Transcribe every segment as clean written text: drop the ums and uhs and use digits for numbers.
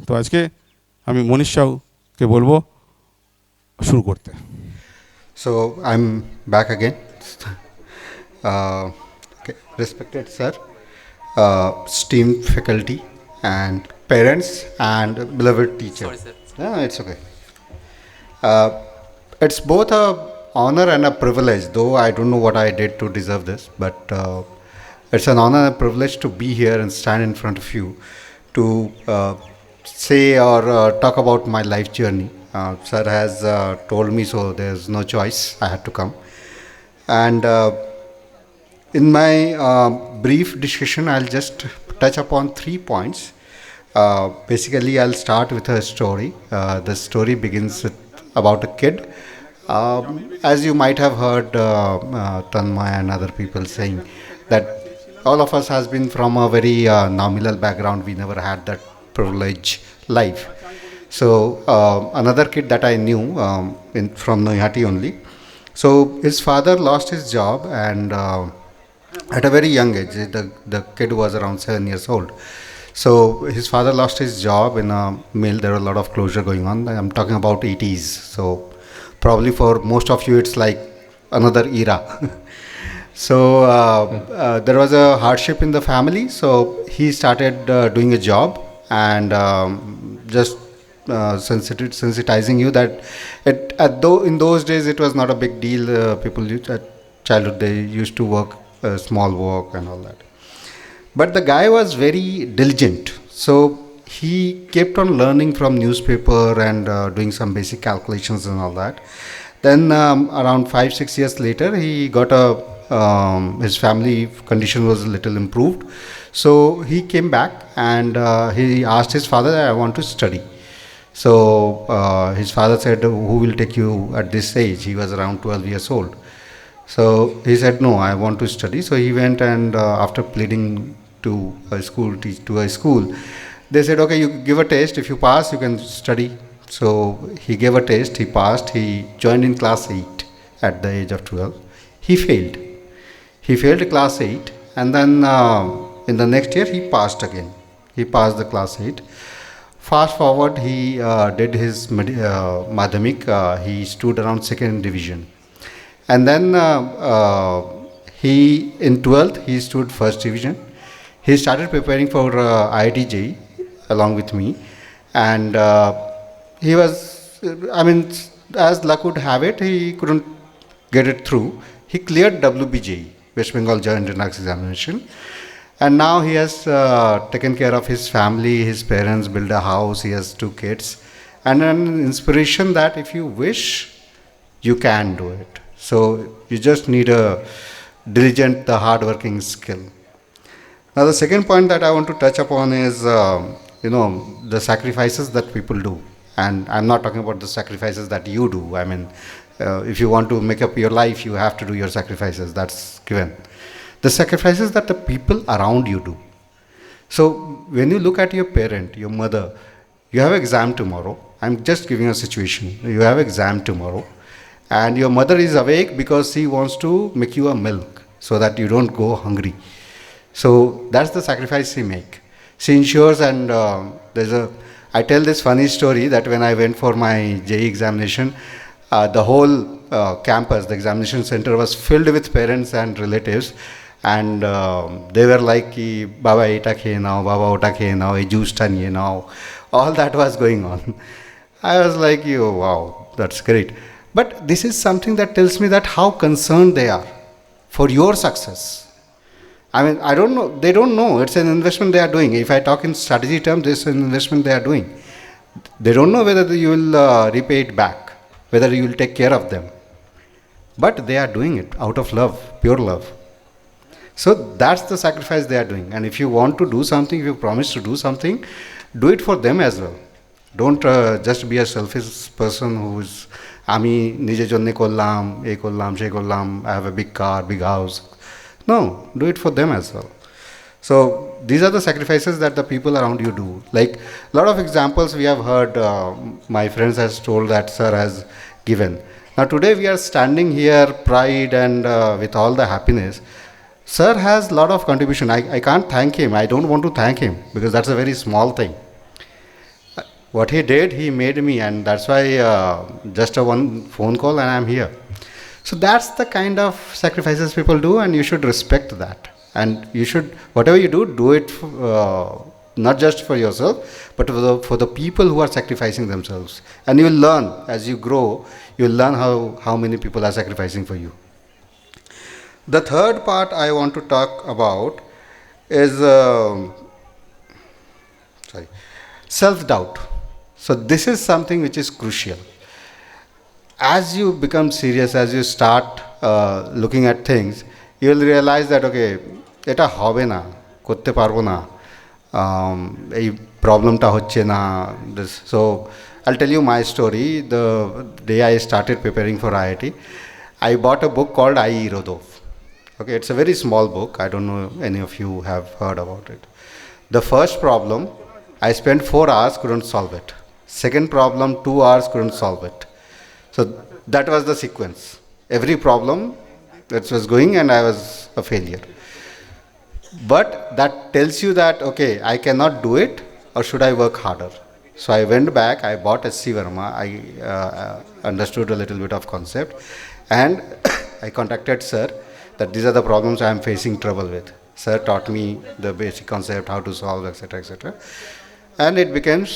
তো আজকে আমি মনীষ শাহকে বলবো শুরু করতে। So I'm back again. Okay. Respected sir, esteemed faculty, and parents, and beloved teacher. Sorry, sir. No, it's okay. Uh, it's both a honor and a privilege, though I don't know what I did to deserve this, but it's an honor and a privilege to be here and stand in front of you to say or talk about my life journey. Sir has told me, so there's no choice. I had to come. And in my brief discussion, I'll just touch upon 3 points. Basically, I'll start with a story. The story begins with about a kid. As you might have heard Tanmay and other people saying that all of us has been from a very nominal background. We never had that privilege life. So another kid that I knew from Noihati only. So his father lost his job, and at a very young age, the kid was around 7 years old. So his father lost his job in a mill. There were a lot of closure going on. I'm talking about 80s. So probably for most of you, it's like another era. So there was a hardship in the family. So he started doing a job, and just sensitizing you that in those days it was not a big deal. People used, at childhood, they used to work small work and all that. But the guy was very diligent. So he kept on learning from newspaper and doing some basic calculations and all that. Then around 5-6 years later, he got his family condition was a little improved. So he came back, and he asked his father, I want to study. So his father said, who will take you at this age? He was around 12 years old. So he said, no, I want to study. So he went, and after pleading to a school, they said, okay, you give a test. If you pass, you can study. So he gave a test. He passed. He joined in class 8 at the age of 12. He failed. He failed class 8, and then in the next year he passed again. He passed the class 8. Fast forward, he did his madhyamik. He stood around second division. And then he, in 12th, he stood first division. He started preparing for IIT JEE along with me. And he was, as luck would have it, he couldn't get it through. He cleared WBJE, West Bengal Joint Entrance Examination. And now he has taken care of his family, his parents, built a house, he has 2 kids. And an inspiration that if you wish, you can do it. So you just need a diligent, the hard-working skill. Now the second point that I want to touch upon is, the sacrifices that people do. And I'm not talking about the sacrifices that you do. If you want to make up your life, you have to do your sacrifices. That's given. The sacrifices that the people around you do. So when you look at your parent, your mother, you have exam tomorrow. I'm just giving a situation. You have exam tomorrow, and your mother is awake because she wants to make you a milk so that you don't go hungry. So that's the sacrifice she make. She ensures, and I tell this funny story that when I went for my JEE examination, the whole campus, the examination center was filled with parents and relatives, and they were like, Baba eta khe now, Baba ota khe now, a juice ta niye now. All that was going on. I was like, wow, that's great. But this is something that tells me that how concerned they are for your success. I don't know. They don't know. It's an investment they are doing. If I talk in strategy terms, this is an investment they are doing. They don't know whether you will repay it back, whether you will take care of them. But they are doing it out of love, pure love. So that's the sacrifice they are doing. And if you want to do something, if you promise to do something, do it for them as well. Don't just be a selfish person who is, Ami nije jonne kollam, e kollam, she kollam, I have a big car, big house. No, do it for them as well. So these are the sacrifices that the people around you do. Like a lot of examples we have heard, my friends has told that sir has given. Now today we are standing here, pride and with all the happiness. Sir has a lot of contribution. I can't thank him. I don't want to thank him because that's a very small thing. What he did, he made me, and that's why just a one phone call and I'm here. So that's the kind of sacrifices people do, and you should respect that. And you should, whatever you do, do it not just for yourself, but for the people who are sacrificing themselves. And you will learn as you grow. You will learn how many people are sacrificing for you. The third part I want to talk about is sorry, self-doubt. So this is something which is crucial. As you become serious, as you start looking at things, you will realize that okay, এটা হবে না, করতে পারবো না, এই প্রবলেমটা হচ্ছে না. So I'll tell you my story. The day I started preparing for IIT, I bought a book called IE Rodov. Okay, it's a very small book. I don't know any of you have heard about it. The first problem, I spent 4 hours, couldn't solve it. Second problem, 2 hours, couldn't solve it. So that was the sequence. Every problem that was going, and I was a failure. But that tells you that, okay, I cannot do it, or should I work harder? So I went back, I bought SC Verma, I understood a little bit of concept, and I contacted sir that these are the problems I am facing trouble with. Sir taught me the basic concept, how to solve, etc., etc. And it becomes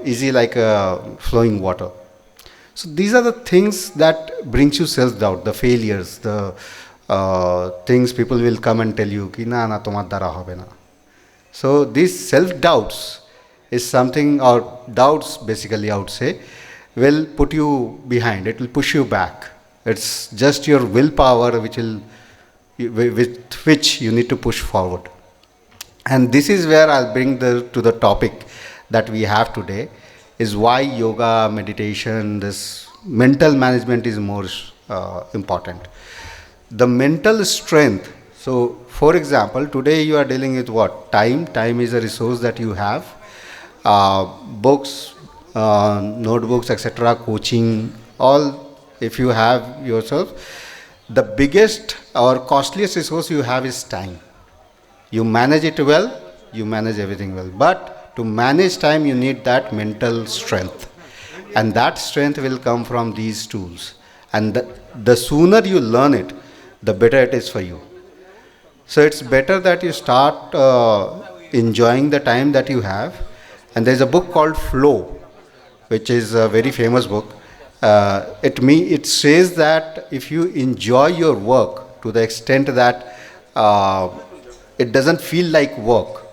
easy like flowing water. So these are the things that brings you self-doubt, the failures, the things people will come and tell you, ki na tomar dara hobe na. So these self-doubts is something, or doubts basically I would say, will put you behind, it will push you back. It's just your willpower with which you need to push forward. And this is where I'll bring to the topic that we have today, is why yoga, meditation, this mental management is more important. The mental strength. So, for example, today you are dealing with what? Time. Time is a resource that you have. Books, notebooks, etc., coaching, all if you have yourself. The biggest or costliest resource you have is time. You manage it well, you manage everything well. But to manage time, you need that mental strength. And that strength will come from these tools. And the sooner you learn it, the better it is for you. So it's better that you start enjoying the time that you have. And there's a book called Flow, which is a very famous book. It says that if you enjoy your work to the extent that it doesn't feel like work,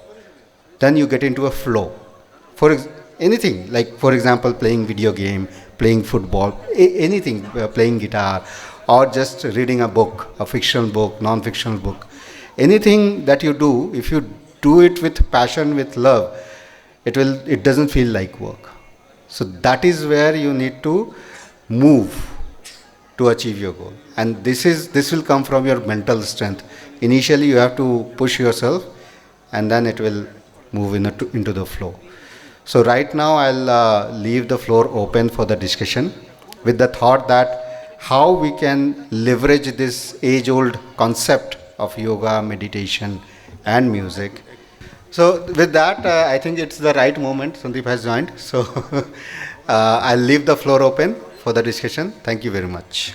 then you get into a flow. For anything, like for example, playing video game, playing football, anything, playing guitar, or just reading a book, a fictional book, non-fictional book. Anything that you do, if you do it with passion, with love, it doesn't feel like work. So that is where you need to move to achieve your goal. And this will come from your mental strength. Initially you have to push yourself, and then it will move into the flow. So right now I'll leave the floor open for the discussion, with the thought that how we can leverage this age-old concept of yoga, meditation, and music. So with that, I think it's the right moment. Sandeep has joined. So I'll leave the floor open for the discussion. Thank you very much.